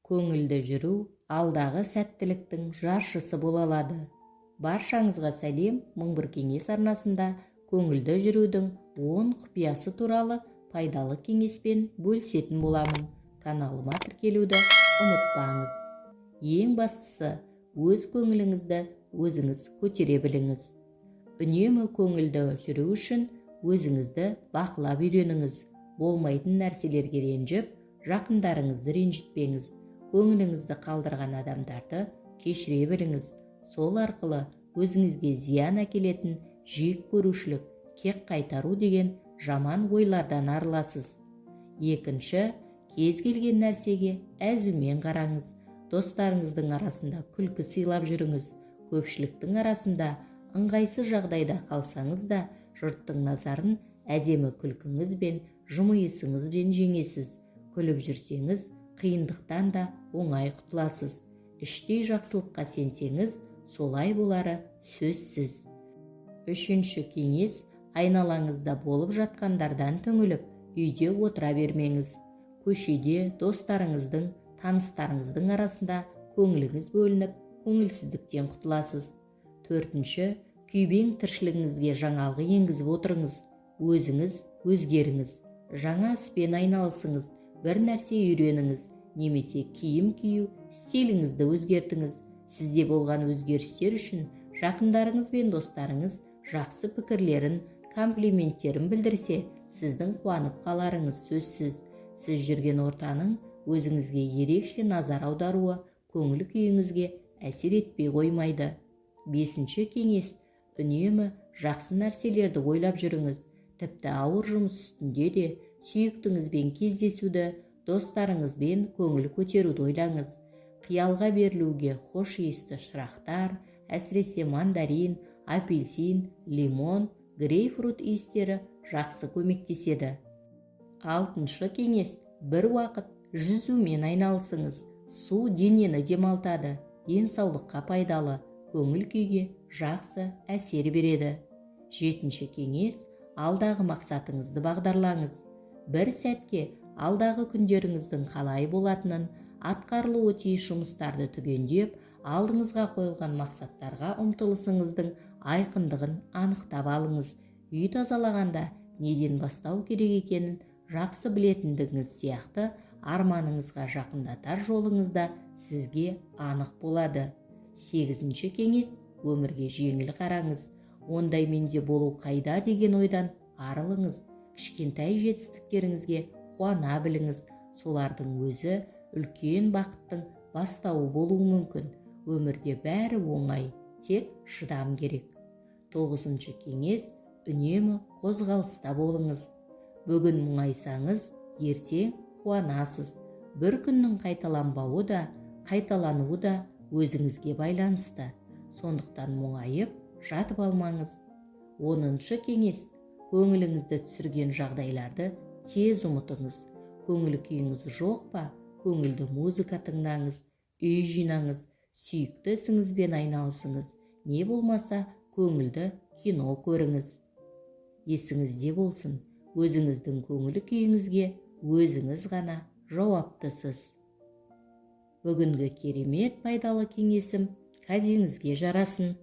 Көңілді жүру алдағы сәттіліктің жаршысы бола алады. Баршаңызға сәлем, мың бір кеңес арнасында көңілді жүрудің 10 құпиясы туралы пайдалы кеңеспен бөлісетін боламын. Каналыма тіркелуді ұмытпаңыз. Ең бастысы, өз көңіліңізді өзіңіз көтере біліңіз. Үнемі көңілді жүру үшін өзіңізді бақылап үйреніңіз. Болмайтын нәрселерге ренжіп, жақындарыңызды ренжітпеңіз. Көңіліңізді қалдырған адамдарды кешіре біліңіз. Сол арқылы өзіңізге зиян әкелетін жек көрушілік, кек қайтару деген жаман ойлардан арыласыз. Екінші, кез келген нәрсеге әзілмен қараңыз. Достарыңыздың арасында күлкі сыйлап жүріңіз. Көпшіліктің арасында ыңғайсыз жағдайда қалсаңыз да, жұрттың назарын әдемі күлкіңізбен, жымиысыңызбен жеңесіз. Күліп жүрсеңіз, қиындықтан да оңай құтыласыз. Іштей жақсылыққа сенсеңіз, солай болары сөзсіз. Үшінші кеңес, айналаңызда болып жатқандардан түңіліп, үйде отыра бермеңіз. Көшеде достарыңыздың, таныстарыңыздың арасында көңіліңіз бөлініп, көңілсіздіктен құтыласыз. Төртінші, күйбең тіршілігіңізге жаңалық енгізіп отырыңыз. Өзіңіз өзгеріңіз. Жаңа іспен айналысыңыз, бір нәрсе үйреніңіз, немесе киім кию стиліңізді өзгертіңіз. Сізде болған өзгерістер үшін жақындарыңыз бен достарыңыз жақсы пікірлерін, комплименттерін білдірсе, сіздің қуанып қаларыңыз сөзсіз. Сіз жүрген ортаның өзіңізге ерекше назар аударуы көңіл күйіңізге әсер етпей қоймайды. Бесінші кеңес, үнемі жақсы нәрселерді ойлап жүріңіз. Тіпті ауыр жұмыс үстінде де сүйіктіңізбен кездесуді, достарыңызбен көңіл көтеруді ойлаңыз. Қиялға берілуге хош иісті шырақтар, әсіресе мандарин, апельсин, лимон, грейпфрут иістері жақсы көмектеседі. Алтыншы кеңес, бір уақыт жүзумен айналысыңыз. Су денені демалтады, денсаулыққа пайдалы, көңіл күйге жақсы әсер береді. Жетінші кеңес, алдағы мақсатыңызды бағдарлаңыз. Бір сәтке алдағы күндеріңіздің қалай болатынын, атқарылуы тиіс жұмыстарды түгендеп, алдыңызға қойылған мақсаттарға ұмтылысыңыздың айқындығын анықтап алыңыз. Үй тазалағанда неден бастау керек екенін жақсы білетіндігіңіз сияқты, арманыңызға жақындатар жолыңызда сізге анық болады. Сегізінші кеңес, өмірге жеңіл қараңыз. Ондай менде болу қайда деген ойдан арылыңыз. Кішкентай жетістіктеріңізге қуана біліңіз. Солардың өзі үлкен бақыттың бастауы болуы мүмкін. Өмірде бәрі оңай, тек шыдам керек. Тоғызыншы кеңес, үнемі қозғалыста болыңыз. Бүгін мұңайсаңыз, ертең қуанасыз. Бір күннің қайталанбауы да, қайталануы да өзіңізге байланысты. Сондықтан мұңайып, жатып алмаңыз. 10-шы кеңес, көңіліңізді түсірген жағдайларды тез ұмытыңыз. Көңіл күйіңіз жоқ па? Көңілді музыка тыңдаңыз, үй жинаңыз, сүйікті ісіңізбен айналысыңыз. Не болмаса, көңілді кино көріңіз. Есіңізде болсын, өзіңіздің көңіл күйіңізге өзіңіз ғана жауаптысыз. Бүгінгі керемет пайдалы кеңесім кәдеңізге жарасын.